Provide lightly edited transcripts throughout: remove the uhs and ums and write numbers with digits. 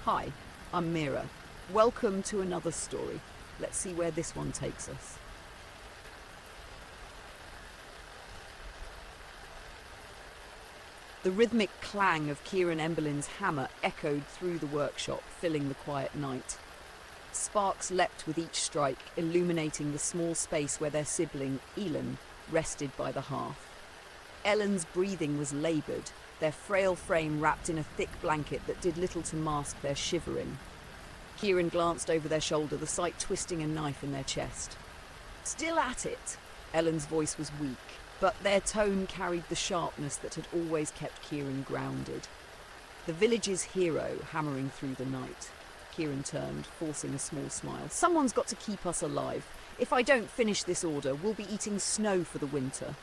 Hi, I'm Mira. Welcome to another story. Let's see where this one takes us. The rhythmic clang of Keiran Emberlin's hammer echoed through the workshop, filling the quiet night. Sparks leapt with each strike, illuminating the small space where their sibling, Elen, rested by the hearth. Elen's breathing was laboured, their frail frame wrapped in a thick blanket that did little to mask their shivering. Keiran glanced over their shoulder, the sight twisting a knife in their chest. "Still at it!" Elen's voice was weak, but their tone carried the sharpness that had always kept Keiran grounded. The village's hero hammering through the night. Keiran turned, forcing a small smile. "Someone's got to keep us alive. If I don't finish this order, we'll be eating snow for the winter."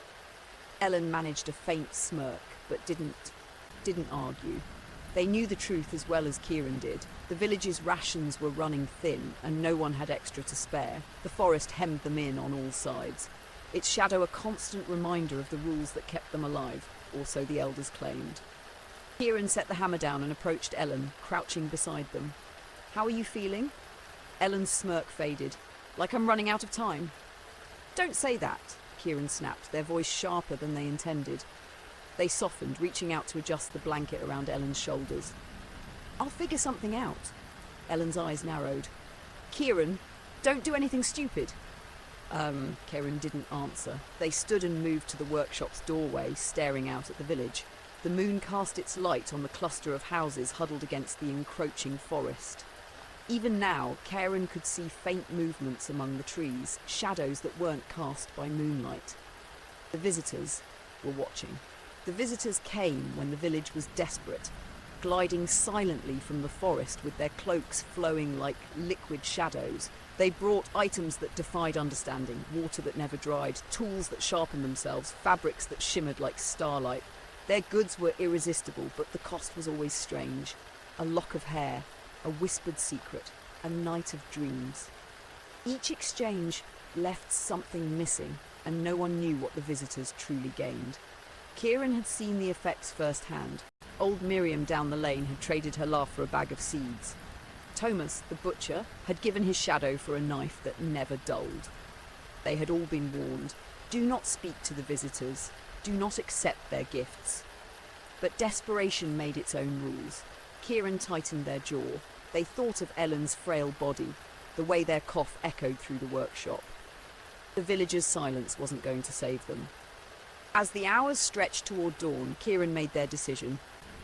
Elen managed a faint smirk, but didn't argue. They knew the truth as well as Keiran did. The village's rations were running thin, and no one had extra to spare. The forest hemmed them in on all sides, its shadow a constant reminder of the rules that kept them alive, or so the elders claimed. Keiran set the hammer down and approached Elen, crouching beside them. "How are you feeling?" Elen's smirk faded. "Like I'm running out of time." "Don't say that," Keiran snapped, their voice sharper than they intended. They softened, reaching out to adjust the blanket around Elen's shoulders. "I'll figure something out." Elen's eyes narrowed. "Keiran, don't do anything stupid." Keiran didn't answer. They stood and moved to the workshop's doorway, staring out at the village. The moon cast its light on the cluster of houses huddled against the encroaching forest. Even now, Keiran could see faint movements among the trees, shadows that weren't cast by moonlight. The visitors were watching. The visitors came when the village was desperate, gliding silently from the forest with their cloaks flowing like liquid shadows. They brought items that defied understanding, water that never dried, tools that sharpened themselves, fabrics that shimmered like starlight. Their goods were irresistible, but the cost was always strange. A lock of hair, a whispered secret, a night of dreams. Each exchange left something missing, and no one knew what the visitors truly gained. Keiran had seen the effects firsthand. Old Miriam down the lane had traded her laugh for a bag of seeds. Thomas, the butcher, had given his shadow for a knife that never dulled. They had all been warned. Do not speak to the visitors. Do not accept their gifts. But desperation made its own rules. Keiran tightened their jaw. They thought of Elen's frail body, the way their cough echoed through the workshop. The villagers' silence wasn't going to save them. As the hours stretched toward dawn, Keiran made their decision.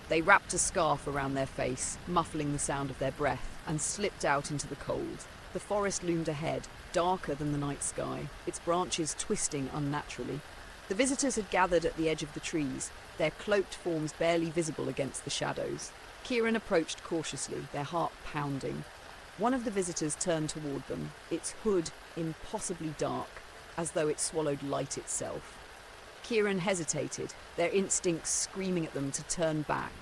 They wrapped a scarf around their face, muffling the sound of their breath, and slipped out into the cold. The forest loomed ahead, darker than the night sky, its branches twisting unnaturally. The visitors had gathered at the edge of the trees, their cloaked forms barely visible against the shadows. Keiran approached cautiously, their heart pounding. One of the visitors turned toward them, its hood impossibly dark, as though it swallowed light itself. Keiran hesitated, their instincts screaming at them to turn back.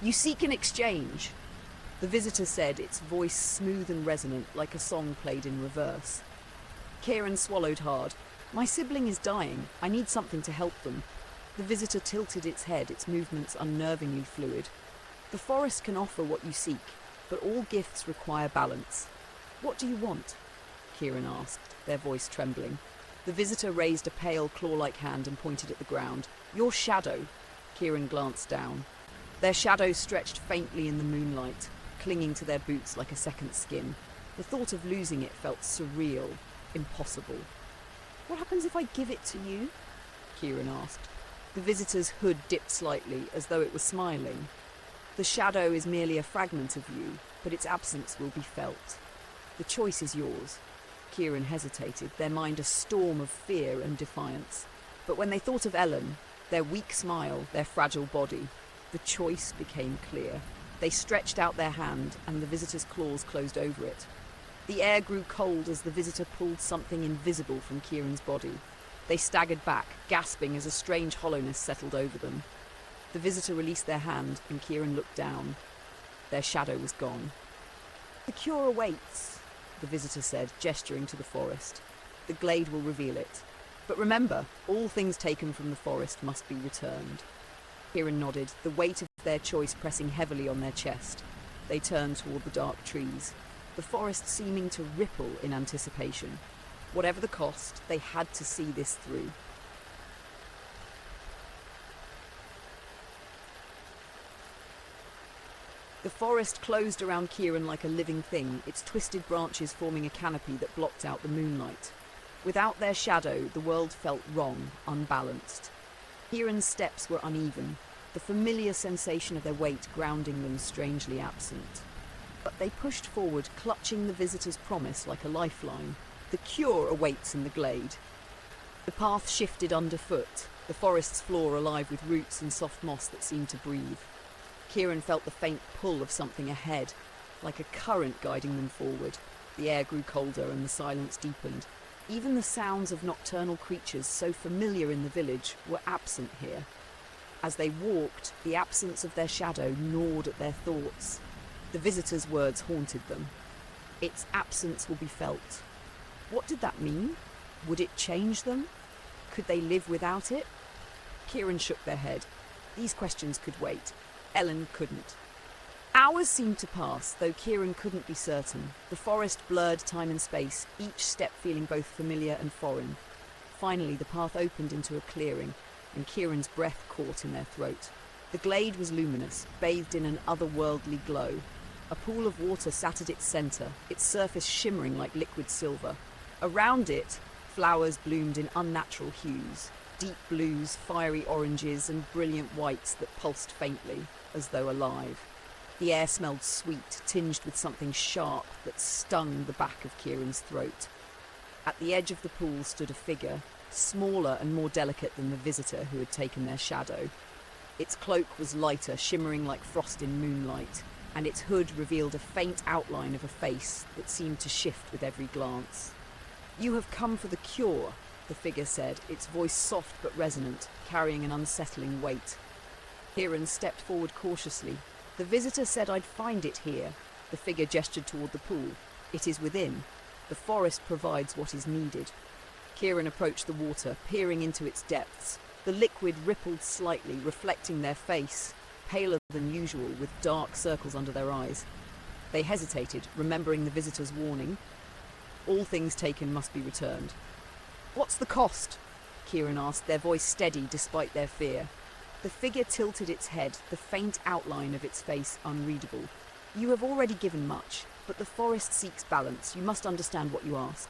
"You seek an exchange," the visitor said, its voice smooth and resonant like a song played in reverse. Keiran swallowed hard. "My sibling is dying. I need something to help them." The visitor tilted its head, its movements unnervingly fluid. "The forest can offer what you seek, but all gifts require balance." "What do you want?" Keiran asked, their voice trembling. The visitor raised a pale, claw-like hand and pointed at the ground. "Your shadow." Keiran glanced down. Their shadows stretched faintly in the moonlight, clinging to their boots like a second skin. The thought of losing it felt surreal, impossible. "What happens if I give it to you?" Keiran asked. The visitor's hood dipped slightly, as though it were smiling. "The shadow is merely a fragment of you, but its absence will be felt. The choice is yours." Keiran hesitated, their mind a storm of fear and defiance. But when they thought of Elen, their weak smile, their fragile body, the choice became clear. They stretched out their hand, and the visitor's claws closed over it. The air grew cold as the visitor pulled something invisible from Keiran's body. They staggered back, gasping as a strange hollowness settled over them. The visitor released their hand, and Keiran looked down. Their shadow was gone. "The cure awaits," the visitor said, gesturing to the forest. "The glade will reveal it. But remember, all things taken from the forest must be returned." Keiran nodded, the weight of their choice pressing heavily on their chest. They turned toward the dark trees, the forest seeming to ripple in anticipation. Whatever the cost, they had to see this through. The forest closed around Keiran like a living thing, its twisted branches forming a canopy that blocked out the moonlight. Without their shadow, the world felt wrong, unbalanced. Keiran's steps were uneven, the familiar sensation of their weight grounding them strangely absent. But they pushed forward, clutching the visitor's promise like a lifeline. The cure awaits in the glade. The path shifted underfoot, the forest's floor alive with roots and soft moss that seemed to breathe. Keiran felt the faint pull of something ahead, like a current guiding them forward. The air grew colder and the silence deepened. Even the sounds of nocturnal creatures so familiar in the village were absent here. As they walked, the absence of their shadow gnawed at their thoughts. The visitor's words haunted them. Its absence will be felt. What did that mean? Would it change them? Could they live without it? Keiran shook their head. These questions could wait. Elen couldn't. Hours seemed to pass, though Keiran couldn't be certain. The forest blurred time and space, each step feeling both familiar and foreign. Finally, the path opened into a clearing, and Kieran's breath caught in their throat. The glade was luminous, bathed in an otherworldly glow. A pool of water sat at its centre, its surface shimmering like liquid silver. Around it, flowers bloomed in unnatural hues, deep blues, fiery oranges, and brilliant whites that pulsed faintly, as though alive. The air smelled sweet, tinged with something sharp that stung the back of Kieran's throat. At the edge of the pool stood a figure, smaller and more delicate than the visitor who had taken their shadow. Its cloak was lighter, shimmering like frost in moonlight, and its hood revealed a faint outline of a face that seemed to shift with every glance. "You have come for the cure," the figure said, its voice soft but resonant, carrying an unsettling weight. Keiran stepped forward cautiously. "The visitor said I'd find it here." The figure gestured toward the pool. "It is within. The forest provides what is needed." Keiran approached the water, peering into its depths. The liquid rippled slightly, reflecting their face, paler than usual, with dark circles under their eyes. They hesitated, remembering the visitor's warning. All things taken must be returned. "What's the cost?" Keiran asked, their voice steady despite their fear. The figure tilted its head, the faint outline of its face unreadable. "You have already given much, but the forest seeks balance. You must understand what you ask."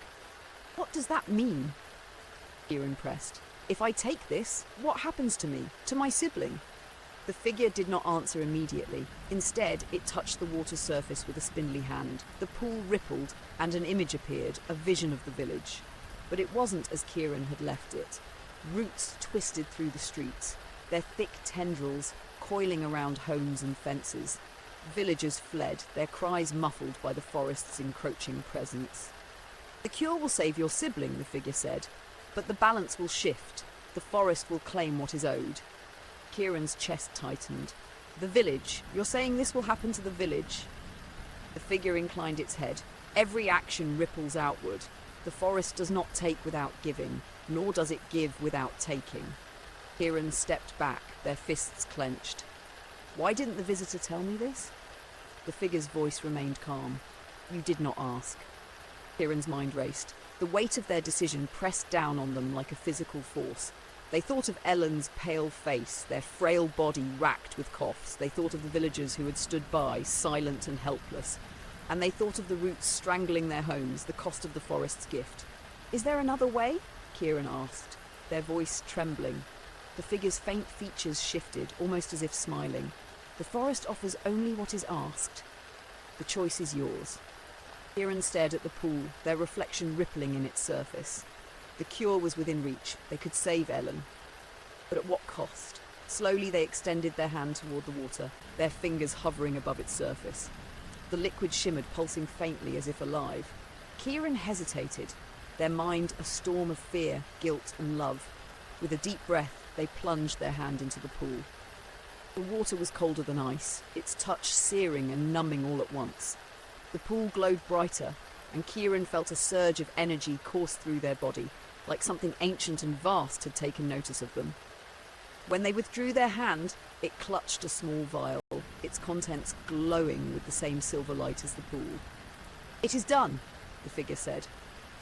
"What does that mean?" Keiran pressed. "If I take this, what happens to me, to my sibling?" The figure did not answer immediately. Instead, it touched the water surface with a spindly hand. The pool rippled, and an image appeared, a vision of the village. But it wasn't as Keiran had left it. Roots twisted through the streets, their thick tendrils coiling around homes and fences. Villagers fled, their cries muffled by the forest's encroaching presence. "The cure will save your sibling," the figure said, "but the balance will shift. The forest will claim what is owed." Kieran's chest tightened. "The village? You're saying this will happen to the village?" The figure inclined its head. "Every action ripples outward. The forest does not take without giving, nor does it give without taking." Keiran stepped back, their fists clenched. "Why didn't the visitor tell me this?" The figure's voice remained calm. "You did not ask." Kieran's mind raced. The weight of their decision pressed down on them like a physical force. They thought of Elen's pale face, their frail body racked with coughs. They thought of the villagers who had stood by, silent and helpless. And they thought of the roots strangling their homes, the cost of the forest's gift. "Is there another way?" Keiran asked, their voice trembling. The figure's faint features shifted, almost as if smiling. "The forest offers only what is asked. The choice is yours." Keiran stared at the pool, their reflection rippling in its surface. The cure was within reach. They could save Elen. But at what cost? Slowly they extended their hand toward the water, their fingers hovering above its surface. The liquid shimmered, pulsing faintly as if alive. Keiran hesitated, their mind a storm of fear, guilt and love. With a deep breath, they plunged their hand into the pool. The water was colder than ice, its touch searing and numbing all at once. The pool glowed brighter, and Keiran felt a surge of energy course through their body, like something ancient and vast had taken notice of them. When they withdrew their hand, it clutched a small vial, its its contents glowing with the same silver light as the pool. "It is done," the figure said.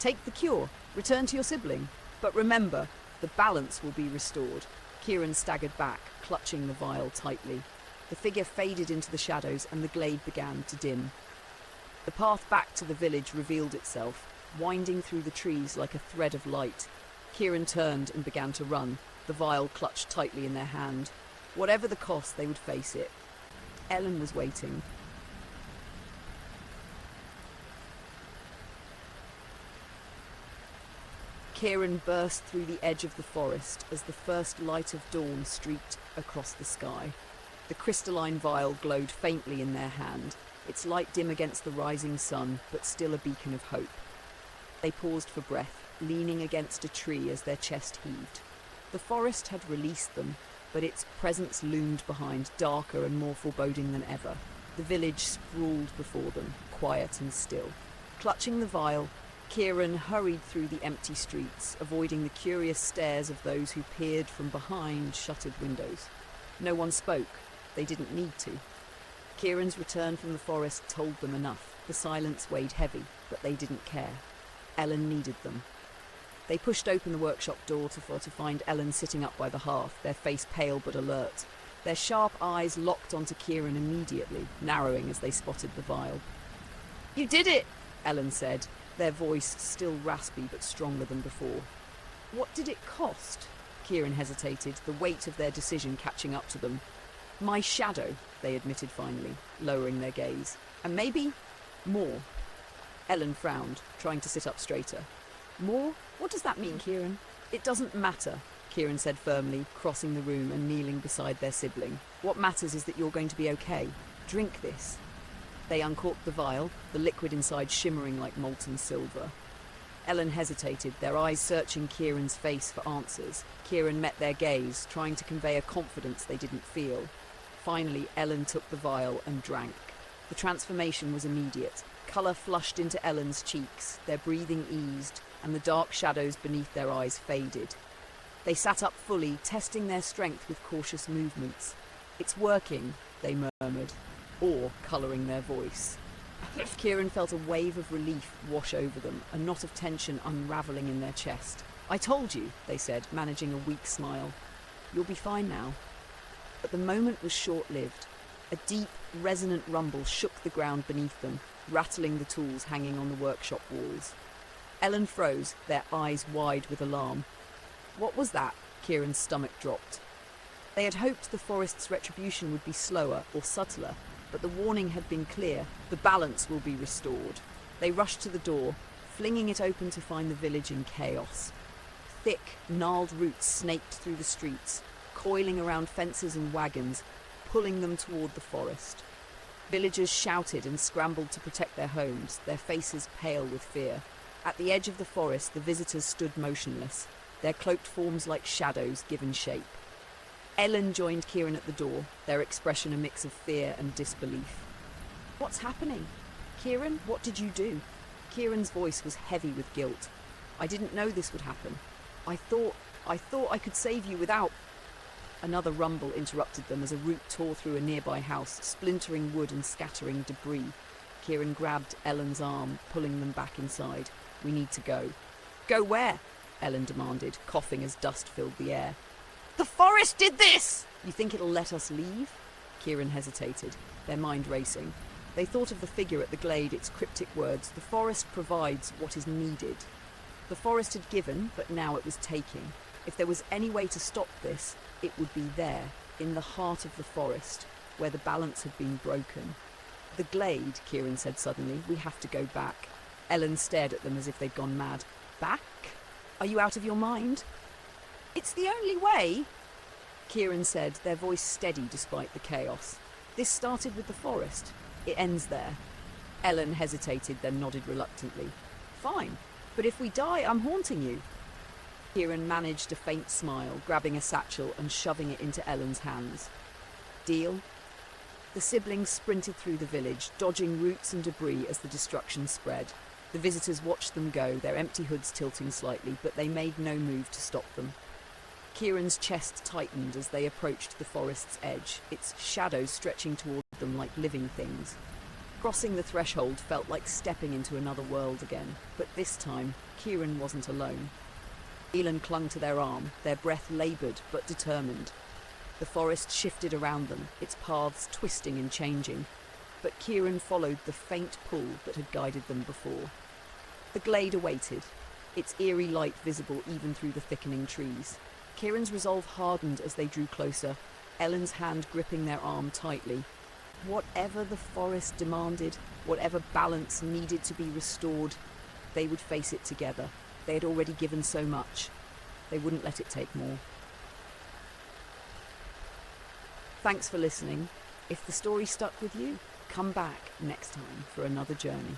"Take the cure, return to your sibling. But remember, the balance will be restored." Keiran staggered back, clutching the vial tightly. The figure faded into the shadows and the glade began to dim. The path back to the village revealed itself, winding through the trees like a thread of light. Keiran turned and began to run, the vial clutched tightly in their hand. Whatever the cost, they would face it. Elen was waiting. Keiran burst through the edge of the forest as the first light of dawn streaked across the sky. The crystalline vial glowed faintly in their hand, its light dim against the rising sun, but still a beacon of hope. They paused for breath, leaning against a tree as their chest heaved. The forest had released them, but its presence loomed behind, darker and more foreboding than ever. The village sprawled before them, quiet and still. Clutching the vial, Keiran hurried through the empty streets, avoiding the curious stares of those who peered from behind shuttered windows. No one spoke. They didn't need to. Kieran's return from the forest told them enough. The silence weighed heavy, but they didn't care. Elen needed them. They pushed open the workshop door to find Elen sitting up by the hearth, their face pale but alert. Their sharp eyes locked onto Keiran immediately, narrowing as they spotted the vial. "You did it!" Elen said, their voice still raspy but stronger than before. "What did it cost?" Keiran hesitated, the weight of their decision catching up to them. "My shadow," they admitted finally, lowering their gaze. "And maybe more." Elen frowned, trying to sit up straighter. "More? What does that mean, Keiran?" "It doesn't matter," Keiran said firmly, crossing the room and kneeling beside their sibling. "What matters is that you're going to be okay. Drink this." They uncorked the vial, the liquid inside shimmering like molten silver. Elen hesitated, their eyes searching Kieran's face for answers. Keiran met their gaze, trying to convey a confidence they didn't feel. Finally, Elen took the vial and drank. The transformation was immediate. Colour flushed into Elen's cheeks, their breathing eased, and the dark shadows beneath their eyes faded. They sat up fully, testing their strength with cautious movements. "It's working," they murmured, awe colouring their voice. Keiran felt a wave of relief wash over them, a knot of tension unravelling in their chest. "I told you," they said, managing a weak smile. "You'll be fine now." But the moment was short-lived. A deep, resonant rumble shook the ground beneath them, rattling the tools hanging on the workshop walls. Elen froze, their eyes wide with alarm. "What was that?" Kieran's stomach dropped. They had hoped the forest's retribution would be slower or subtler, but the warning had been clear: the balance will be restored. They rushed to the door, flinging it open to find the village in chaos. Thick, gnarled roots snaked through the streets, coiling around fences and wagons, pulling them toward the forest. Villagers shouted and scrambled to protect their homes, their faces pale with fear. At the edge of the forest, the visitors stood motionless, their cloaked forms like shadows given shape. Elen joined Keiran at the door, their expression a mix of fear and disbelief. "What's happening? Keiran, what did you do?" Kieran's voice was heavy with guilt. "I didn't know this would happen. I thought I could save you without..." Another rumble interrupted them as a root tore through a nearby house, splintering wood and scattering debris. Keiran grabbed Elen's arm, pulling them back inside. "We need to go." "Go where?" Elen demanded, coughing as dust filled the air. "The forest did this!" "You think it'll let us leave?" Keiran hesitated, their mind racing. They thought of the figure at the glade, its cryptic words: "The forest provides what is needed." The forest had given, but now it was taking. If there was any way to stop this, it would be there, in the heart of the forest, where the balance had been broken. "The glade," Keiran said suddenly. "We have to go back." Elen stared at them as if they'd gone mad. "Back? Are you out of your mind?" "It's the only way," Keiran said, their voice steady despite the chaos. "This started with the forest. It ends there." Elen hesitated, then nodded reluctantly. "Fine, but if we die, I'm haunting you." Keiran managed a faint smile, grabbing a satchel and shoving it into Elen's hands. "Deal?" The siblings sprinted through the village, dodging roots and debris as the destruction spread. The visitors watched them go, their empty hoods tilting slightly, but they made no move to stop them. Kieran's chest tightened as they approached the forest's edge, its shadows stretching toward them like living things. Crossing the threshold felt like stepping into another world again, but this time, Keiran wasn't alone. Elen clung to their arm, their breath laboured but determined. The forest shifted around them, its paths twisting and changing, but Keiran followed the faint pull that had guided them before. The glade awaited, its eerie light visible even through the thickening trees. Kieran's resolve hardened as they drew closer, Ellen's hand gripping their arm tightly. Whatever the forest demanded, whatever balance needed to be restored, they would face it together. They had already given so much. They wouldn't let it take more. Thanks for listening. If the story stuck with you, come back next time for another journey.